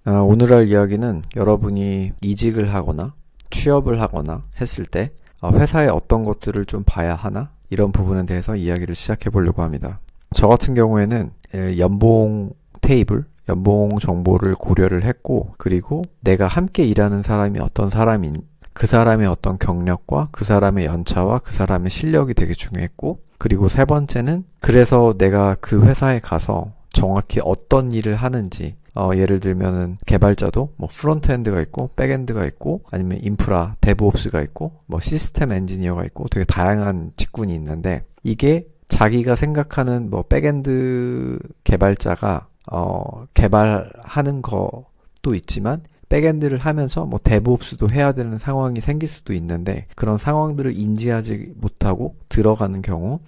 오늘 할 이야기는 여러분이 이직을 하거나 취업을 하거나 했을 때 회사에 어떤 것들을 좀 봐야 하나? 이런 부분에 대해서 이야기를 시작해 보려고 합니다. 저 같은 경우에는 연봉 테이블, 연봉 정보를 고려를 했고, 그리고 내가 함께 일하는 사람이 어떤 사람인, 그 사람의 어떤 경력과 그 사람의 연차와 그 사람의 실력이 되게 중요했고, 그리고 세 번째는 그래서 내가 그 회사에 가서 정확히 어떤 일을 하는지, 예를 들면은 개발자도 뭐 프론트엔드가 있고 백엔드가 있고 아니면 인프라 데브옵스가 있고 뭐 시스템 엔지니어가 있고 되게 다양한 직군이 있는데, 이게 자기가 생각하는 뭐 백엔드 개발자가 개발하는 것도 있지만 백엔드를 하면서 뭐 데브옵스도 해야 되는 상황이 생길 수도 있는데, 그런 상황들을 인지하지 못하고 들어가는 경우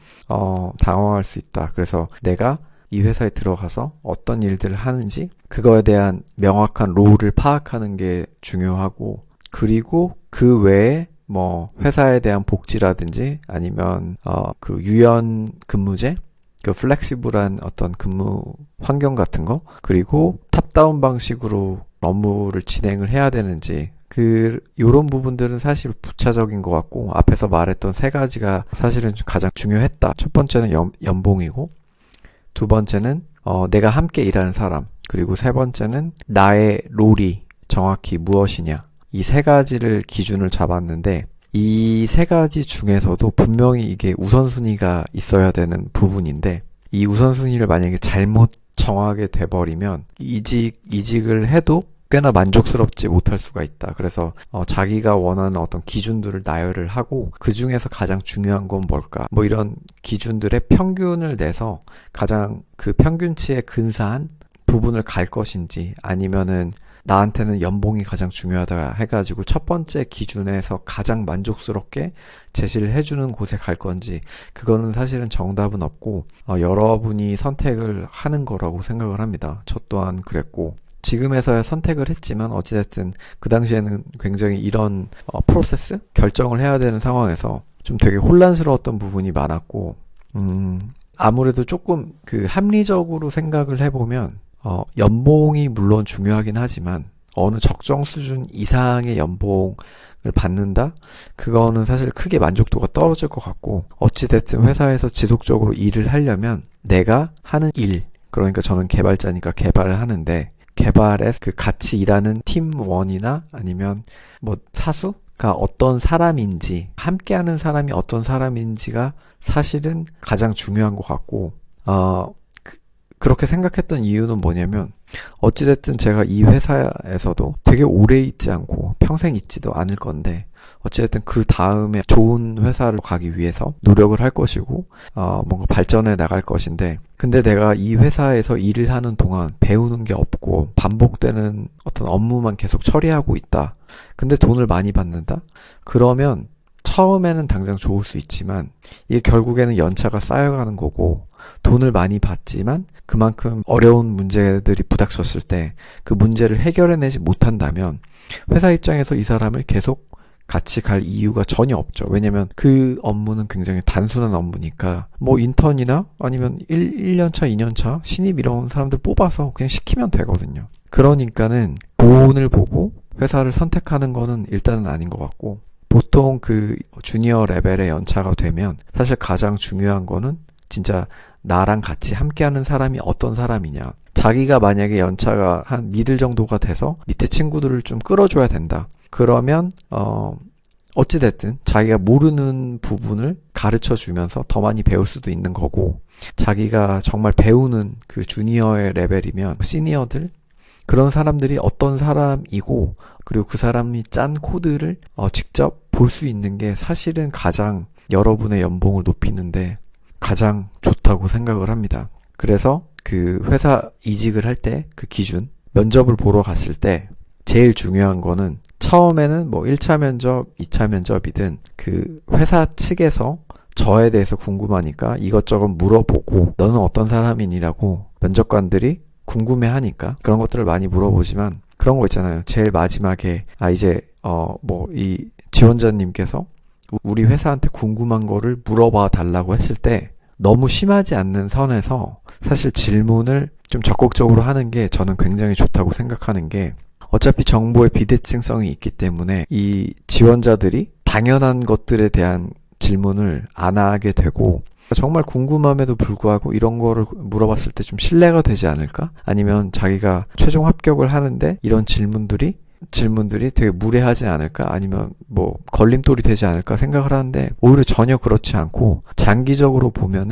당황할 수 있다. 그래서 내가 이 회사에 들어가서 어떤 일들을 하는지 그거에 대한 명확한 롤을 파악하는 게 중요하고, 그리고 그 외에 뭐 회사에 대한 복지라든지 아니면 그 유연 근무제, 그 플렉시블한 어떤 근무 환경 같은 거, 그리고 탑다운 방식으로 업무를 진행을 해야 되는지, 요런 부분들은 사실 부차적인 것 같고, 앞에서 말했던 세 가지가 사실은 가장 중요했다. 첫 번째는 연봉이고, 두 번째는 내가 함께 일하는 사람, 그리고 세 번째는 나의 롤이 정확히 무엇이냐. 이 세 가지를 기준을 잡았는데, 이 세 가지 중에서도 분명히 이게 우선순위가 있어야 되는 부분인데, 이 우선순위를 만약에 잘못 정하게 돼버리면 이직을 해도 꽤나 만족스럽지 못할 수가 있다. 그래서 자기가 원하는 어떤 기준들을 나열을 하고, 그 중에서 가장 중요한 건 뭘까? 뭐 이런 기준들의 평균을 내서 가장 그 평균치에 근사한 부분을 갈 것인지, 아니면은 나한테는 연봉이 가장 중요하다 해가지고 첫 번째 기준에서 가장 만족스럽게 제시를 해주는 곳에 갈 건지, 그거는 사실은 정답은 없고 여러분이 선택을 하는 거라고 생각을 합니다. 저 또한 그랬고, 지금에서야 선택을 했지만 어찌됐든 그 당시에는 굉장히 이런 프로세스? 결정을 해야 되는 상황에서 좀 되게 혼란스러웠던 부분이 많았고, 아무래도 조금 그 합리적으로 생각을 해보면 연봉이 물론 중요하긴 하지만 어느 적정 수준 이상의 연봉을 받는다? 그거는 사실 크게 만족도가 떨어질 것 같고, 어찌됐든 회사에서 지속적으로 일을 하려면 내가 하는 일, 그러니까 저는 개발자니까 개발을 하는데, 개발에 그 같이 일하는 팀원이나 아니면 뭐 사수가 어떤 사람인지, 함께하는 사람이 어떤 사람인지가 사실은 가장 중요한 것 같고, 그렇게 생각했던 이유는 뭐냐면, 어찌됐든 제가 이 회사에서도 되게 오래 있지 않고 평생 있지도 않을 건데, 어찌됐든 그 다음에 좋은 회사로 가기 위해서 노력을 할 것이고 뭔가 발전해 나갈 것인데, 근데 내가 이 회사에서 일을 하는 동안 배우는 게 없고 반복되는 어떤 업무만 계속 처리하고 있다. 근데 돈을 많이 받는다? 그러면 처음에는 당장 좋을 수 있지만 이게 결국에는 연차가 쌓여가는 거고, 돈을 많이 받지만 그만큼 어려운 문제들이 부닥쳤을 때 그 문제를 해결해내지 못한다면 회사 입장에서 이 사람을 계속 같이 갈 이유가 전혀 없죠. 왜냐면 그 업무는 굉장히 단순한 업무니까 뭐 인턴이나 아니면 1년차, 2년차 신입 이런 사람들 뽑아서 그냥 시키면 되거든요. 그러니까는 돈을 보고 회사를 선택하는 거는 일단은 아닌 것 같고, 보통 그 주니어 레벨의 연차가 되면 사실 가장 중요한 거는 진짜 나랑 같이 함께하는 사람이 어떤 사람이냐. 자기가 만약에 연차가 한 미들 정도가 돼서 밑에 친구들을 좀 끌어줘야 된다. 그러면 어찌됐든 자기가 모르는 부분을 가르쳐 주면서 더 많이 배울 수도 있는 거고, 자기가 정말 배우는 그 주니어의 레벨이면 시니어들, 그런 사람들이 어떤 사람이고, 그리고 그 사람이 짠 코드를 직접 볼 수 있는 게 사실은 가장 여러분의 연봉을 높이는데 가장 좋다고 생각을 합니다. 그래서 그 회사 이직을 할 때 그 기준, 면접을 보러 갔을 때 제일 중요한 거는, 처음에는 뭐 1차 면접, 2차 면접이든 그 회사 측에서 저에 대해서 궁금하니까 이것저것 물어보고, 너는 어떤 사람이니라고 면접관들이 궁금해하니까 그런 것들을 많이 물어보지만, 그런 거 있잖아요. 제일 마지막에 이제 뭐 이 지원자님께서 우리 회사한테 궁금한 거를 물어봐 달라고 했을 때 너무 심하지 않는 선에서 사실 질문을 좀 적극적으로 하는 게 저는 굉장히 좋다고 생각하는 게, 어차피 정보의 비대칭성이 있기 때문에 이 지원자들이 당연한 것들에 대한 질문을 안 하게 되고, 정말 궁금함에도 불구하고 이런 거를 물어봤을 때 좀 신뢰가 되지 않을까? 아니면 자기가 최종 합격을 하는데 이런 질문들이 되게 무례하지 않을까? 아니면 뭐 걸림돌이 되지 않을까 생각을 하는데, 오히려 전혀 그렇지 않고 장기적으로 보면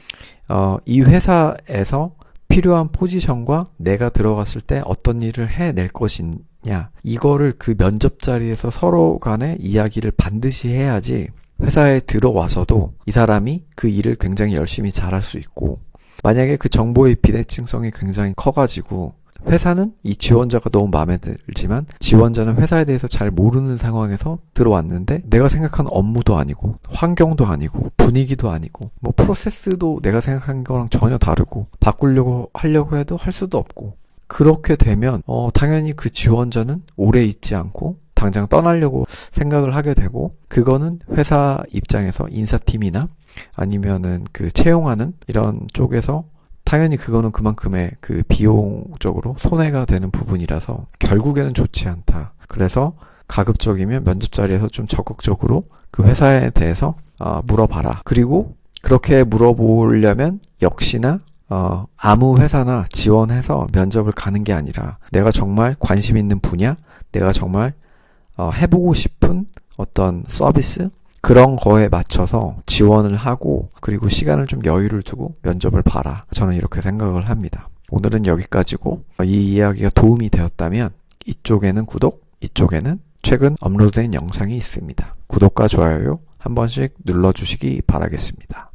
이 회사에서 필요한 포지션과 내가 들어갔을 때 어떤 일을 해낼 것이냐, 이거를 그 면접 자리에서 서로 간에 이야기를 반드시 해야지 회사에 들어와서도 이 사람이 그 일을 굉장히 열심히 잘할 수 있고, 만약에 그 정보의 비대칭성이 굉장히 커가지고 회사는 이 지원자가 너무 마음에 들지만 지원자는 회사에 대해서 잘 모르는 상황에서 들어왔는데, 내가 생각한 업무도 아니고 환경도 아니고 분위기도 아니고 뭐 프로세스도 내가 생각한 거랑 전혀 다르고 바꾸려고 하려고 해도 할 수도 없고, 그렇게 되면 당연히 그 지원자는 오래 있지 않고 당장 떠나려고 생각을 하게 되고, 그거는 회사 입장에서 인사팀이나 아니면은 그 채용하는 이런 쪽에서 당연히 그거는 그만큼의 그 비용적으로 손해가 되는 부분이라서 결국에는 좋지 않다. 그래서 가급적이면 면접 자리에서 좀 적극적으로 그 회사에 대해서 물어봐라. 그리고 그렇게 물어보려면 역시나 아무 회사나 지원해서 면접을 가는 게 아니라 내가 정말 관심 있는 분야, 내가 정말 해보고 싶은 어떤 서비스, 그런 거에 맞춰서 지원을 하고, 그리고 시간을 좀 여유를 두고 면접을 봐라. 저는 이렇게 생각을 합니다. 오늘은 여기까지고, 이 이야기가 도움이 되었다면 이쪽에는 구독, 이쪽에는 최근 업로드된 영상이 있습니다. 구독과 좋아요 한 번씩 눌러주시기 바라겠습니다.